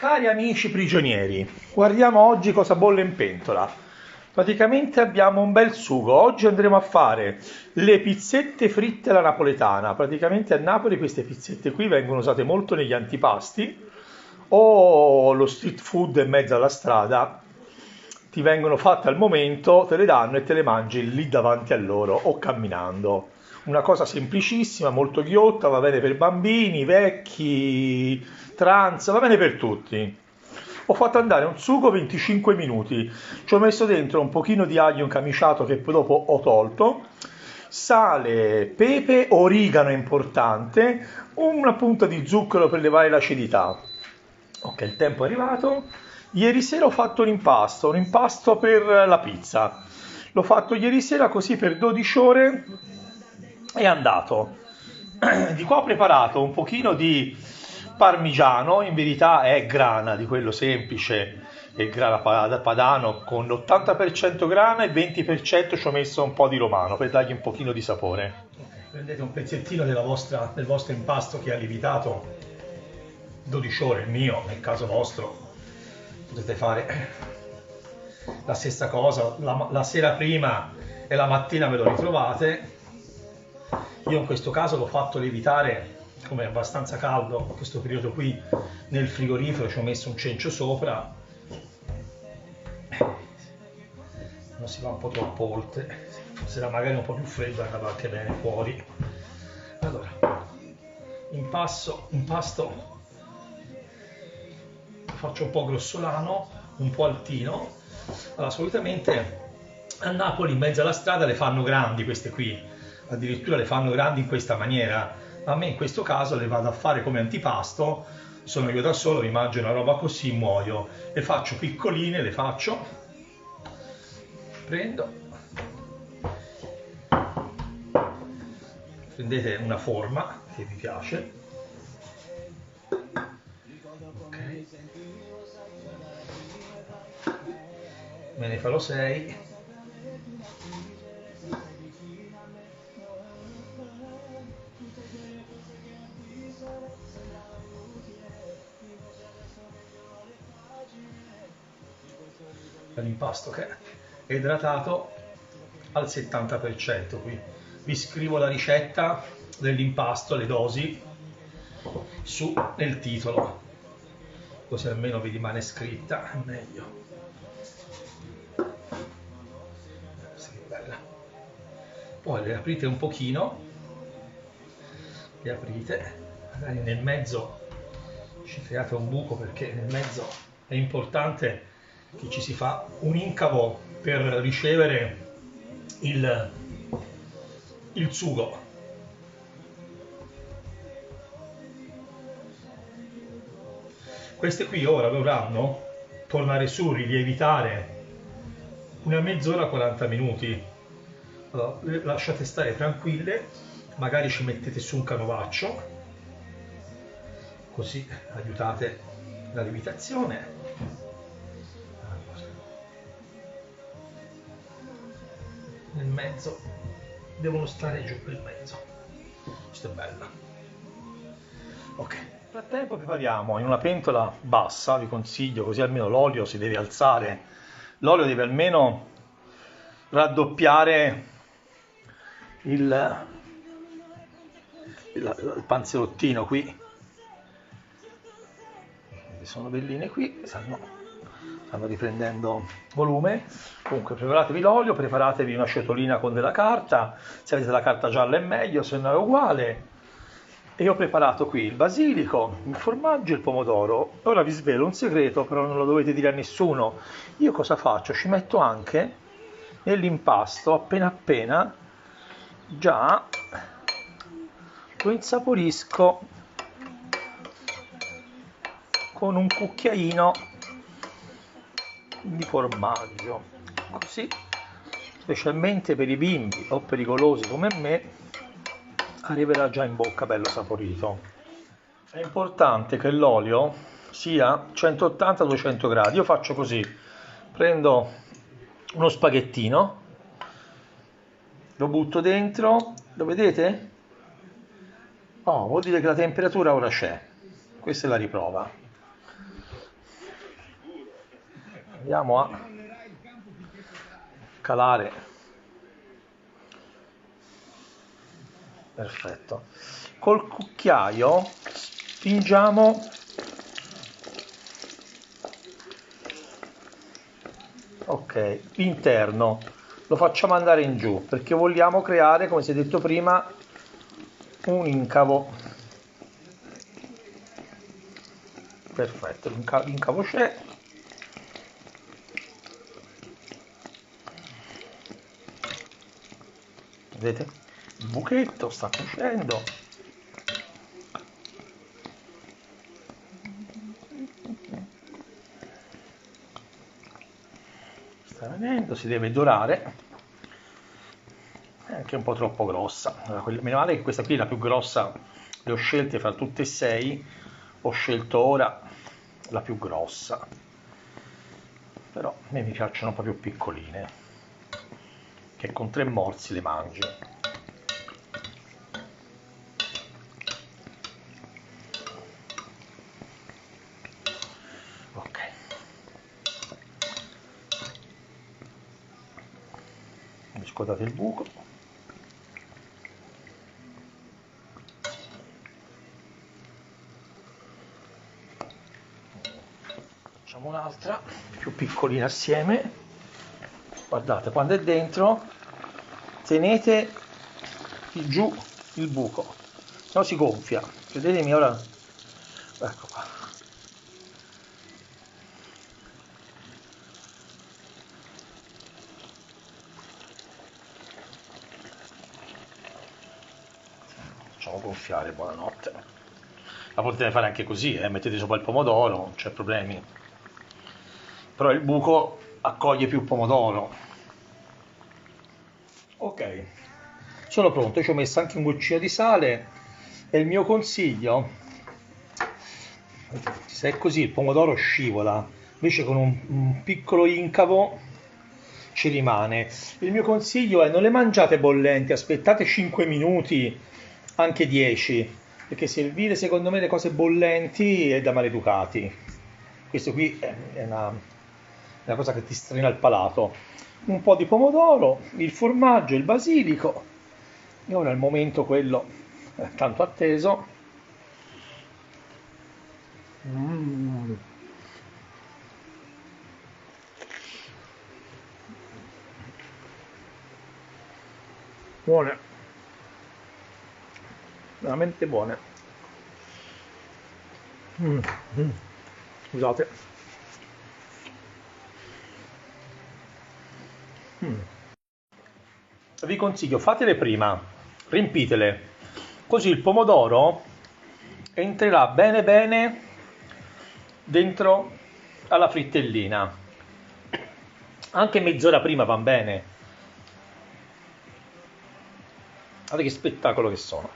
Cari amici prigionieri, guardiamo oggi cosa bolle in pentola. Praticamente abbiamo un bel sugo. Oggi andremo a fare le pizzette fritte alla napoletana. Praticamente a Napoli queste pizzette qui vengono usate molto negli antipasti o lo street food in mezzo alla strada. Ti vengono fatte al momento, te le danno e te le mangi lì davanti a loro o camminando. Una cosa semplicissima, molto ghiotta, va bene per bambini, vecchi, trans, va bene per tutti. Ho fatto andare un sugo 25 minuti, ci ho messo dentro un pochino di aglio incamiciato che poi dopo ho tolto, sale, pepe, origano importante, una punta di zucchero per levare l'acidità. Ok, il tempo è arrivato. Ieri sera ho fatto un impasto per la pizza. L'ho fatto ieri sera così per 12 ore, è andato. Di qua ho preparato un pochino di parmigiano, in verità è grana, di quello semplice, è grana padano con l'80% grana e 20% ci ho messo un po' di romano per dargli un pochino di sapore. Prendete un pezzettino del vostro impasto che ha lievitato 12 ore, il mio, nel caso vostro potete fare la stessa cosa, la sera prima e la mattina ve lo ritrovate. Io in questo caso l'ho fatto lievitare, come è abbastanza caldo in questo periodo qui, nel frigorifero ci ho messo un cencio sopra, non si va un po' troppo oltre, se era magari un po' più freddo andava anche bene fuori. Allora, impasto, faccio un po' grossolano, un po' altino. Allora, solitamente a Napoli in mezzo alla strada le fanno grandi queste qui, addirittura le fanno grandi in questa maniera. A me in questo caso le vado a fare come antipasto, sono io da solo, mi mangio una roba così, muoio. Le faccio piccoline, le faccio, prendete una forma che vi piace, ok, me ne farò 6. L'impasto che è idratato al 70%, qui vi scrivo la ricetta dell'impasto, le dosi su nel titolo, così almeno vi rimane scritta, è meglio. Sì, bella. Poi le aprite un pochino, le aprite, magari nel mezzo ci create un buco perché nel mezzo è importante che ci si fa un incavo per ricevere il sugo. Queste qui ora dovranno tornare su, rilievitare una mezz'ora, 40 minuti. Allora, le lasciate stare tranquille, magari ci mettete su un canovaccio, così aiutate la lievitazione. Nel mezzo devono stare giù nel mezzo. Questa è bella. Ok, nel frattempo prepariamo in una pentola bassa, vi consiglio, così almeno l'olio si deve alzare, l'olio deve almeno raddoppiare il panzerottino qui, sono belline qui, stanno riprendendo volume. Comunque preparatevi l'olio, preparatevi una ciotolina con della carta, se avete la carta gialla è meglio, se no è uguale. E ho preparato qui il basilico, il formaggio e il pomodoro. Ora vi svelo un segreto, però non lo dovete dire a nessuno. Io cosa faccio? Ci metto anche nell'impasto, appena appena, già lo insaporisco con un cucchiaino di formaggio, così, specialmente per i bimbi o pericolosi come me, arriverà già in bocca bello saporito. È importante che l'olio sia 180-200 gradi. Io faccio così, prendo uno spaghettino, lo butto dentro, lo vedete? Oh, vuol dire che la temperatura ora c'è, questa è la riprova. Andiamo a calare. Perfetto. Col cucchiaio spingiamo ok, l'interno lo facciamo andare in giù perché vogliamo creare, come si è detto prima, un incavo. Perfetto, l'incavo c'è. Vedete? Il buchetto sta cuocendo. Sta venendo, si deve dorare. È anche un po' troppo grossa. Meno male che questa qui è la più grossa. Le ho scelte fra tutte e 6. Ho scelto ora la più grossa. Però a me mi piacciono un po' più piccoline, che con 3 morsi le mangi. Ok. Mi scordate il buco. Facciamo un'altra più piccolina assieme. Guardate, quando è dentro tenete giù il buco, se no si gonfia. Credetemi, ora ecco qua. Facciamo gonfiare, buonanotte. La potete fare anche così, mettete sopra il pomodoro, non c'è problemi. Però il buco accoglie più pomodoro. Ok, sono pronto, ci ho messo anche un goccino di sale e il mio consiglio, se è così il pomodoro scivola, invece con un piccolo incavo ci rimane. Il mio consiglio è non le mangiate bollenti, aspettate 5 minuti, anche 10, perché servire secondo me le cose bollenti è da maleducati. Questo qui è una cosa che ti strina il palato. Un po' di pomodoro, il formaggio, il basilico e ora è il momento quello tanto atteso. Mm. Buone, veramente buone. Mm. Mm. Scusate. Mm. Vi consiglio, fatele prima, riempitele, così il pomodoro entrerà bene bene dentro alla frittellina. Anche mezz'ora prima va bene. Guardate che spettacolo che sono.